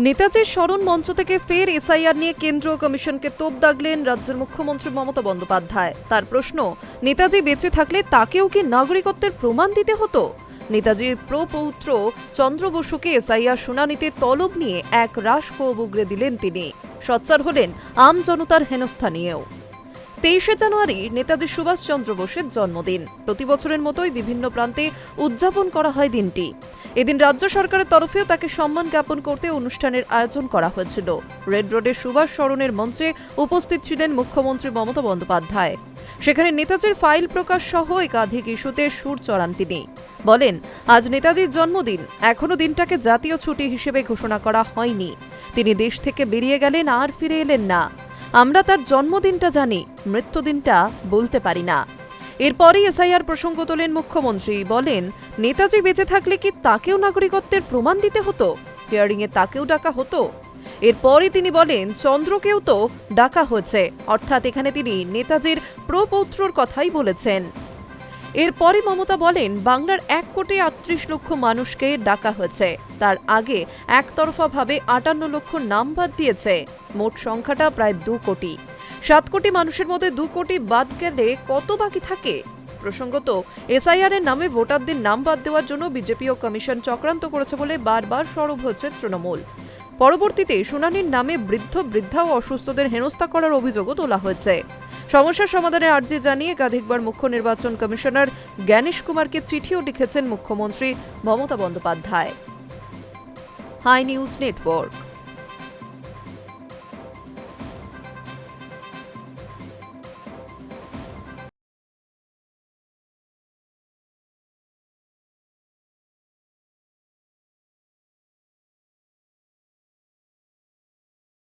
নেতাজির স্মরণ মঞ্চ থেকে ফের এসআইআর নিয়ে কেন্দ্রীয় কমিশনকে তোপ দাগলেন রাজ্যের মুখ্যমন্ত্রী মমতা বন্দ্যোপাধ্যায়। তার প্রশ্ন, নেতাজি বেঁচে থাকলে তাকেও কি নাগরিকত্বের প্রমাণ দিতে হতো? নেতাজির প্রপৌত্র চন্দ্র বসুকে এসআইআর শুনানিতে তলব নিয়ে এক রাশ ক্ষোভ উগরে দিলেন তিনি। সোচ্চার হলেন আম জনতার হেনস্থা নিয়েও। 23শে জানুয়ারি নেতাজি সুভাষচন্দ্র বোসের জন্মদিন। প্রতি বছরের মতোই বিভিন্ন প্রান্তে উদযাপন করা হয় দিনটি। এদিন রাজ্য সরকারের তরফেও তাকে সম্মান জ্ঞাপন করতে অনুষ্ঠানের আয়োজন করা হয়েছিল। রেড রোডের সুভাষ স্মরণের মঞ্চে উপস্থিত ছিলেন মুখ্যমন্ত্রী মমতা বন্দ্যোপাধ্যায়। সেখানে নেতাজির ফাইল প্রকাশ সহ একাধিক ইস্যুতে সুর চড়ান তিনি। বলেন, আজ নেতাজির জন্মদিন, এখনো দিনটাকে জাতীয় ছুটি হিসেবে ঘোষণা করা হয়নি। তিনি দেশ থেকে বেরিয়ে গেলেন আর ফিরে এলেন না। আমরা তার জন্মদিনটা জানি, মৃত্যুদিনটা বলতে পারি না। এরপরই এসআইআর প্রসঙ্গ তোলেন মুখ্যমন্ত্রী। বলেন, নেতাজি বেঁচে থাকলে কি তাকেও নাগরিকত্বের প্রমাণ দিতে হতো? হিয়ারিংয়ে তাকেও ডাকা হতো? এরপরই তিনি বলেন, চন্দ্রকেও তো ডাকা হয়েছে, অর্থাৎ এখানে তিনি নেতাজির প্রপৌত্রর কথাই বলেছেন। এরপরই মমতা বলেন, বাংলার 1,38,00,000 মানুষকে ডাকা হয়েছে। তার আগে একতরফাভাবে 58 লক্ষ নাম বাদ দিয়েছে। মোট সংখ্যাটা প্রায় 2 কোটি। 7 কোটি মানুষের মধ্যে 2 কোটি বাদ গেলে কত বাকি থাকে? প্রসঙ্গত, এসআইআর এর নামে ভোটারদের নাম বাদ দেওয়ার জন্য বিজেপি ও কমিশন চক্রান্ত করেছে বলে বারবার সরব হচ্ছে তৃণমূল। পরবর্তীতে শুনানির নামে বৃদ্ধা ও অসুস্থদের হেনস্থা করার অভিযোগও তোলা হয়েছে। সমস্যার সমাধানে আর্জি জানিয়ে একাধিকবার মুখ্য নির্বাচন কমিশনার জ্ঞানেশ কুমারকে চিঠিও লিখেছেন মুখ্যমন্ত্রী Mamata Bandyopadhyay. Hi news network.